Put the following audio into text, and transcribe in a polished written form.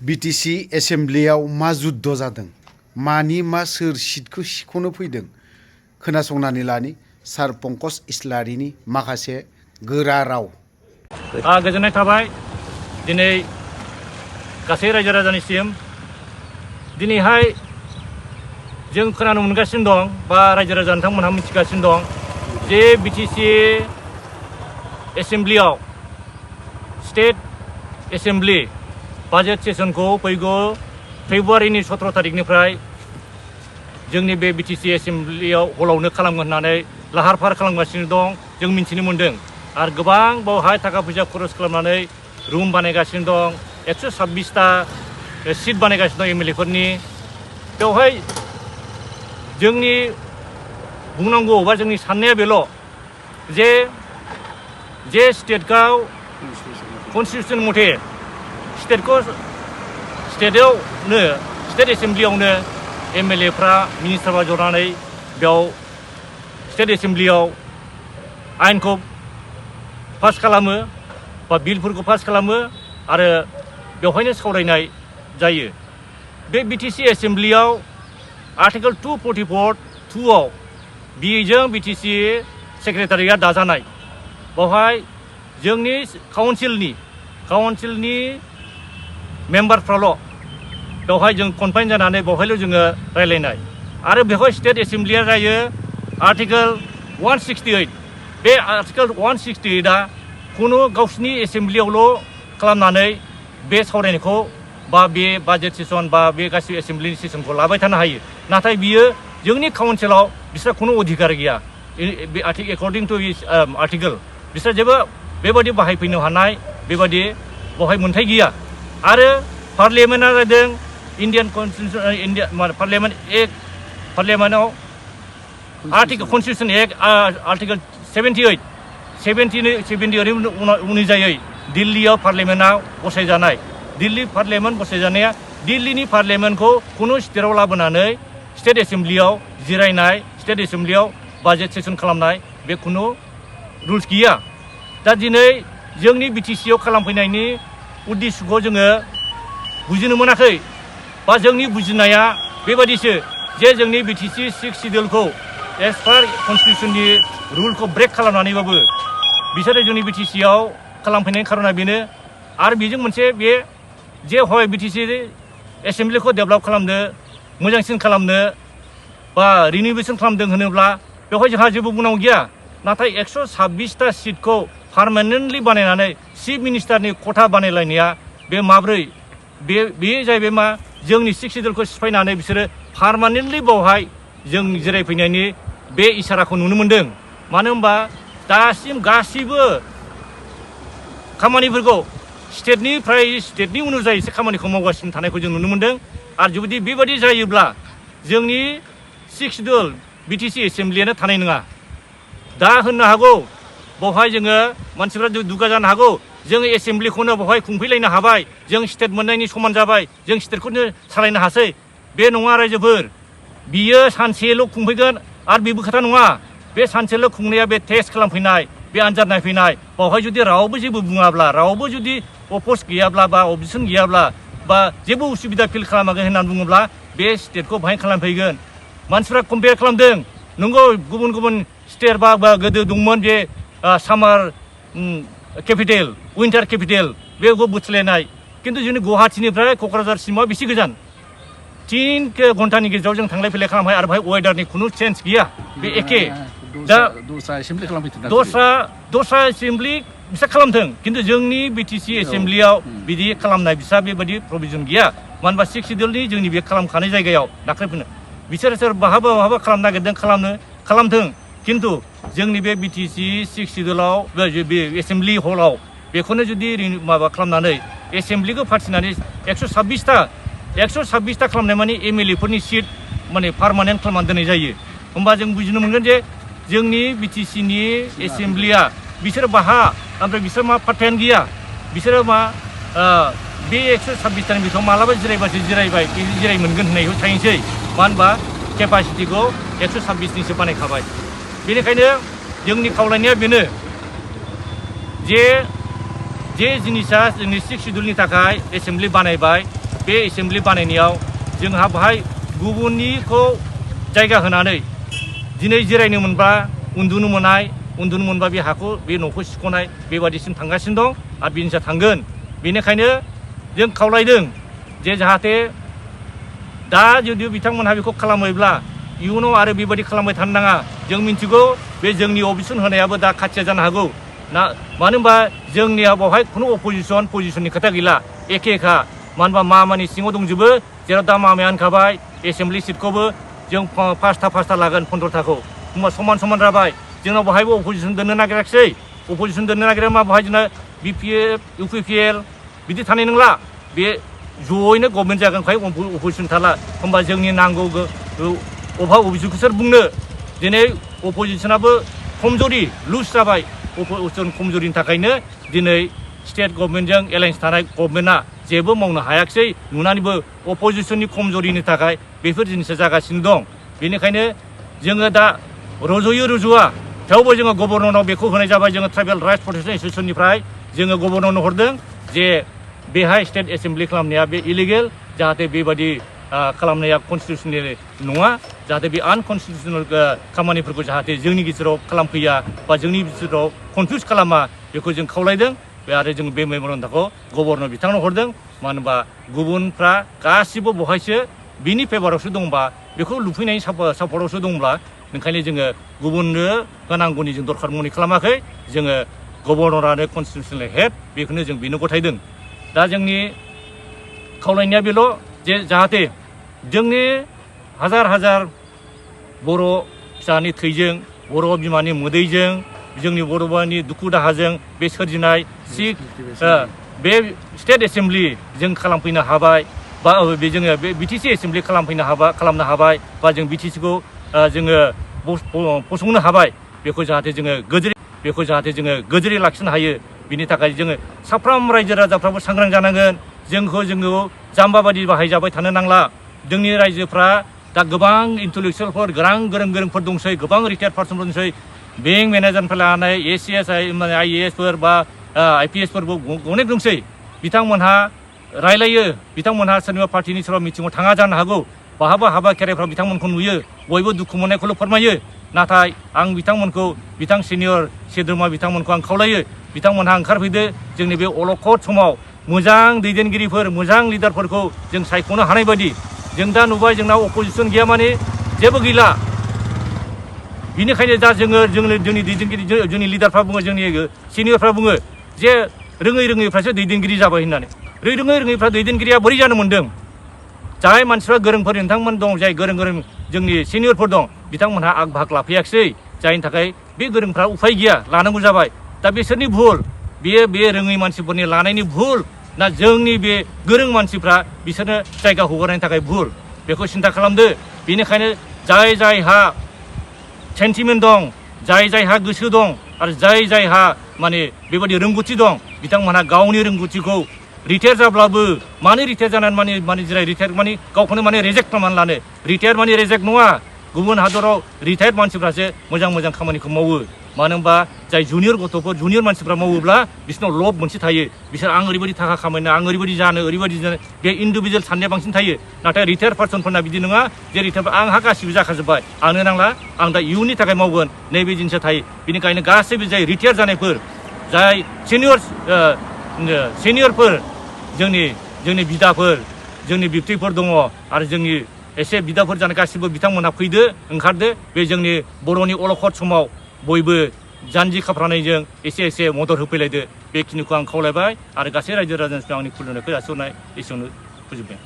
BTC एसेम्ब्लियाव मा जुद्ध जादों मानि मा सोर सिटखौ सिख'नो फैदों खोनासंनानै लानि सार पंकज इस्लारिनि माखासे गोरा राव। गोजोननाय थाबाय दिनै गासै रायजो राजानिसिम। दिनैहाय जों खोनानो मोनगासिनो दं बा रायजो राजा नोंथांमोनहा मिथिगासिनो दं जे बिटिसि एसेम्ब्लियाव स्टेट एसेम्ब्लि बाजेट सेसनखौ फैगौ फेब्रुवारिनि 17 तारिखनिफ्राय जोंनि बे बिटिसि एसेम्ब्लियाव हलावनो खालामगोन होननानै लाहार फाहार खालामगासिनो दं जों मिथिनो मोन्दों। आरो गोबां बावहाय थाखा फैसा खरस खालामनानै रुम बानायगासिनो दं। 126टा सिट बानायगासिनो दं एमएलएफोरनि। बेवहाय जोंनि बुंनांगौ बा जोंनि साननाया बेल' जे स्टेटखौ कन्स्टिटिउसन मथे स्टेट एसेम्ब्लियावनो एमएलएफ्रा मिनिस्टारफ्रा जनानै बेयाव स्टेट एसेम्ब्लियाव आयेनखौ पास खालामो बा बिलफोरखौ पास खालामो आरो बेवहायनो सावरायनाय जायो। बे बिटिसि एसेम्ब्लियाव आर्टिकेल 244(2) बेजों बिटिसि सेक्रेटारिया दाजानाय। बेवहाय जोंनि काउन्सिलनि मेम्बारफ्राल' बेवहाय जों कनफाइन जानानै बेवहायल' जोङो रायलायनाय। आरो बेवहाय स्टेट एसेम्ब्लिया जायो आर्टिकेल 168। बे आर्टिकेल 168आ खुनु गावसिनि एसेम्ब्लियावल' खालामनानै बे सावरायनायखौ बा बे बाजेट सेसन बा बे गासिबो एसेम्ब्लिनि सेसनखौ लाबाय थानो हायो। नाथाय बियो जोंनि काउन्सिलाव बिस्रा खुनु अधिकार गैया। बे एकर्डिं टु आर्टिकेल बिस्रा जेबो बेबादि बाहायफैनो हानाय बेबादि बेवहाय मोन्थाय गैया। आरो पार्लियामेन्टआ जादों इन्डियान कन्स्टिटिउसन पार्लियामेन्टआव कन्स्टिटिउसन एक्ट आर्टिकेल 78 अनुजायै दिल्लीयाव पार्लियामेन्टआव बसायजानाय। दिल्ली पार्लियामेन्ट बसायजानाया दिल्लीनि पार्लियामेन्टखौ खुनु स्टेटआव लाबोनानै स्टेट एसेम्ब्लियाव जिरायनाय स्टेट एसेम्ब्लियाव बाजेट सेसन खालामनाय बे खुनु रुल्स गैया। दा दिनै जोंनि बिटिसिआव खालामफैनायनि उद्देश्यखौ जोङो बुजिनो मोनाखै बा जोंनि बुजिनाया बेबादिसो जे जोंनि बिटिसि 6 सिडिउलखौ एज पार कन्स्टिटिउसननि रुलखौ ब्रेक खालामनानैबाबो बिसोरो जोंनि बिटिसिआव खालामफैनायनि खारना बेनो। आरो बेजों मोनसे बे जे हय बिटिसि एसेम्ब्लिखौ डेभेलप खालामनो मोजांसिन खालामनो बा रिनिउवेसन खालामदों होनोब्ला बेवहाय जोंहा जेबो बुंनांगौ गैया। नाथाय 126टा सिटखौ पार्मानेन्टलि बानायनानै चिफ मिनिस्टारनि खथा बानायलायनाया बे माब्रै बे जाहैबाय मा जोंनि 6 सिडिउलखौ सिफायनानै बिसोरो पार्मानेन्टलि बावहाय जों जिरायफैनायनि बे इसाराखौ नुनो मोन्दों। मानो होनबा दासिम गासैबो खामानिफोरखौ स्टेटनि अनुजायैसो खामानिखौ मावगासिनो थानायखौ जों नुनो मोन्दों। आरो जुदि बेबादि जायोब्ला जोंनि 6 सिडिउल बिटिसि एसेम्ब्लियानो थानाय नङा। दा होननो हागौ बेवहाय जोङो मानसिफ्रा दुगा जानो हागौ जोङो एसेम्ब्लिखौनो बेवहाय खुंफैलायनो हाबाय, जों स्टेट मोननायनि समान जाबाय, जों स्टेटखौनो सालायनो हासै। बे नङा रायजोफोर, बियो सानसेल' खुंफैगोन आरो बेबो खोथा नङा। बे सानसेल' खुंनाया बे टेस्ट खालामफैनाय बे आनजाद नायफैनाय बावहाय जुदि रावबो जेबो बुङाब्ला रावबो जुदि अपोज गैयाब्ला बा अबजेक्सन गैयाब्ला बा जेबो उसुबिदा फिल खालामाखै होननानै बुङोब्ला बे स्टेटखौ बाहाय खालामफैगोन। मानसिफ्रा कम्पेयार खालामदों नंगौ गुबुन स्टेट बा गोदो दंमोन बे सामार केपिटेल उइन्टार केपिटेल बेखौ बुथलायनाय। खिन्थु जोंनि गुवाहाटीनिफ्राय क'क्राझारसिमाव बेसे गोजान 3 घन्टानि गेजेराव जों थांलाय फैलाय खालामबाय आरो बेहाय वेदारनि खुनु चेन्ज गैया, बे एखे। दा दस्रा एसेम्ब्लि बिसोर खालामथों खिन्थु जोंनि बिटिसि एसेम्ब्लियाव बिदि खालामनाय बिसा बेबायदि प्रभिजन गैया। मानो होनबा 6 सिडिउलनि जोंनि बे खालामखानाय जायगायाव दाख्लैफोरनो बिसोर सोर बहाबा खालामनो नागिरदों खालामथों खिन्थु जोंनि बे बिटिसि 6 सिडिउलाव बे एसेम्ब्लि हलाव बेखौनो जुदि माबा खालामनानै एसेम्ब्लिखौ फाथिनानै 126टा खालामनाय माने एमएलएफोरनि सिट माने पार्मानेन्ट खालामनानै दोननाय जायो। होमबा जों बुजिनो मोनगोन जे जोंनि बिटिसिनि एसेम्ब्लिया बिसोर बाहा ओमफ्राय बिसोर मा पार्टेन गैया। बिसोरो मा बे 126टानि बिथोराव मालाबा जिरायबासो जिरायबाय जिराय मोनगोन होननायखौ थाहैनोसै। मानो होनबा केपासिटिखौ 126निसो बानायखाबाय। बेनिखायनो जोंनि खावलायनाया बेनो जे जिनिसा जोंनि 6 सिडिउलनि थाखाय एसेम्ब्लि बानायबाय बे एसेम्बलि बानायनायाव जोंहा बाहाय गुबुननिखौ जायगा होनानै दिनै जिरायनो मोनबा उन्दुनो मोनबा बे हाखौ बे न'खौ सिख'नाय बेबादिसिम थांगासिनो दं आरो बिनि सायाव थांगोन। बेनिखायनो जों खावलायदों जे जाहाथे दा जुदि बिथांमोनहा बेखौ खालामोब्ला इयुनाव आरो बेबायदि खालामबाय थानो नाङा। जों मिन्थिगौ बे जोंनि अबजेक्सन होनायाबो दा खाथिया जानो हागौ ना, मानो होनबा जोंनिया बेवहाय खुनु पजिसननि खोथा गैला, एखेखा। मानो होनबा मामानि सिङाव दंजोबो, जेराव दा मामाया होनखाबाय एसेम्बलि सिटखौबो जों पासथा लागोन 15थाखौ। होनबा समान जाबाय। जोंनाव बहायबो अपोजिसन दोननो नागिराखिसै। अपोजिसन दोननो नागिरा मा बहाय जोंना BPF, UPPL बिदि थानाय नंला। बे जयैनो गभर्नमेन्ट जागोनखाय अपोजिसन थाला। होनबा जोंनि नांगौ अभियोगखौ सोर बुंनो? दिनै अपोजिसनाबो खमजरि लुज जाबाय। अपोजिसन खमजरिनि थाखायनो दिनै स्टेट गभर्नमेन्टजों एलायन्स थानाय गभर्नमेन्टआ जेबो मावनो हायाखिसै। नुनानैबो अपोजिसननि खमजरिनि थाखाय बेफोर जिनिसा जागासिनो दं। बेनिखायनो जोङो दा रुजुआ थेवबो जोङो गभर्नरनाव बेखौ होनाय जाबाय। जोङो ट्राइबेल राइट्स प्रटेक्शन एसोसिएसननिफ्राय जोङो गभर्नरनो हरदों जे बेहाय स्टेट एसेम्बलि खालामनाया बे इलिगेल, जाहाथे बेबायदि खालामनाया कनस्टिटिउसनेल नङा, जाहाथे बे आनकनस्टिटिउसनेल खामानिफोरखौ जाहाथे जोंनि गेजेराव खालामफैया बा जोंनि गेजेराव कनफिउस खालामा, बेखौ जों खावलायदों। बे आरो जों बे मेम'रेन्डामखौ गभर्नर बिथांनो हरदों। मानो होनबा गुबुनफ्रा गासिबो बहायसो बिनि फेभारावसो दंबा, बेखौ लुफैनायनि सापर्टआवसो दंब्ला, ओंखायनो जोङो गुबुननो होनांगौनि जों दरखार मनि खालामाखै। जोङो गभर्नरानो कनस्टिटिउसनेल हेड, बेखौनो जों बेनो गथायदों। दा जोंनि खावलायनाया बेल' जे जाहाथे जोंनि हाजार बर' फिसानि थैजों, बर' बिमानि मोदैजों, जोंनि बर' बिमानि दुखु दाहाजों बे सोरजिनाय बे स्टेट एसेम्बलि जों खालामफैनो हाबाय, बा बे जोङो बे BTC एसेम्बलि खालामनो हाबाय, बा जों BTCखौ जोङो फसंनो हाबाय। बेखौ जाहाथे जोङो गोजोरै लाखिनो हायो। बिनि थाखाय जोङो साफ्रोम रायजो राजाफ्राबो सांग्रां जानांगोन। जोङो जाम्बा बादि बाहायजाबाय थानो नांला। जोंनि रायजोफ्रा दा गोबां इन्टेलेक्सुयेलफोर, गोरोंफोर दंसै, गोबां रिटायार्ड पार्सनफोर दंसै। बेंक मेनेजारनिफ्राय लानानै ACS IAS फोर बा IPS फोरबो अनेक दंसै। बिथांमोनहा रायलायो, बिथांमोनहा सोरनिबा पार्टिनि सोरबा मिटिङाव थाङा जानो हागौ, बहाबा हाबा खेराइफ्राव बिथांमोनखौ नुयो, बयबो दुखु मोननायखौल' फोरमायो। नाथाय आं बिथां सिनियर सोद्रोमा बिथांमोनखौ आं खावलायो, बिथांमोनहा ओंखारफैदो। जोंनि बे अलखद समाव मोजां दैदेनगिरिफोर, मोजां लिडारफोरखौ जों सायख'नो हानाय बायदि। जों दा नुबाय जोंनाव अपोजिसन गैया माने जेबो गैला। बिनिखायनो दा जोंनि दैदेनगिरि, जोंनि लिडारफ्रा बुङो, जोंनि सिनियरफ्रा बुङो जे रोङैफ्रासो दैदेनगिरि जाबाय होननानै। रोङैफ्रा दैदेनगिरिया बोरै जानो मोन्दों? जाय मानसिफ्रा गोरोंफोर नोंथांमोन दं, जाय गोरों जोंनि सिनियरफोर दं, बिथांमोनहा आग भाग लाफैयाखिसै। जायनि थाखाय बे गोरोंफ्रा उफाय गैया, लानांगौ जाबाय। दा बिसोरनि भुल, बे रोङै मानसिफोरनि लानायनि भुल ना जोंनि बे गोरों मानसिफ्रा बिसोरनो जायगा हगारनायनि थाखाय भुल? बेखौ सिन्था खालामदो। बेनिखायनो जायहा सेन्टिमेन्ट दं, जायहा गोसो दं, आरो जायहा माने बेबायदि रोंगौथि दं, बिथांमोनहा गावनि रोंगौथिखौ रिटायार जाब्लाबो, मानो रिटायार जानानै माने रिटायार माने गावखौनो माने रेजेक्ट खालामनानै लानो। रिटायार माने रेजेक्ट नङा। गुबुन हादराव रिटायार्ड मानसिफ्रासो मोजां खामानिखौ मावो। मानो होनबा जाय जुनियर मानसिफ्रा मावोब्ला बिसोरनाव लब मोनसे थायो। बिसोर आं ओरैबायदि थाखा खामायनो, आं ओरैबायदि जानो बे इन्डिभिजुवेल साननाया बांसिन थायो। नाथाय रिटायार्ड पार्सनफोरना बिदि नङा जे रिटायार आंहा गासिबो जाखाजोब्बाय, आंनो नांला, आं दा इयुननि थाखाय मावगोन, नैबे जिनिसा थायो। बेनिखायनो गासैबो जाय रिटायार जानायफोर, जाय सिनियरफोर, जोंनि बिदाफोर, जोंनि बिबथैफोर दङ, आरो जोंनि एसे बिदाफोर जानाय गासिबो बिथांमोनहा फैदो, ओंखारदो। बे जोंनि बर'नि अलखद समाव बयबो जानजि खाफ्रानायजों एसे मदद होफैलायदो। बेखिनिखौ आं खावलायबाय, आरो गासै रायजो राजानिफ्राय आंनि खुलुमनायखौ जासिहरनाय एसेयावनो फोजोबबाय।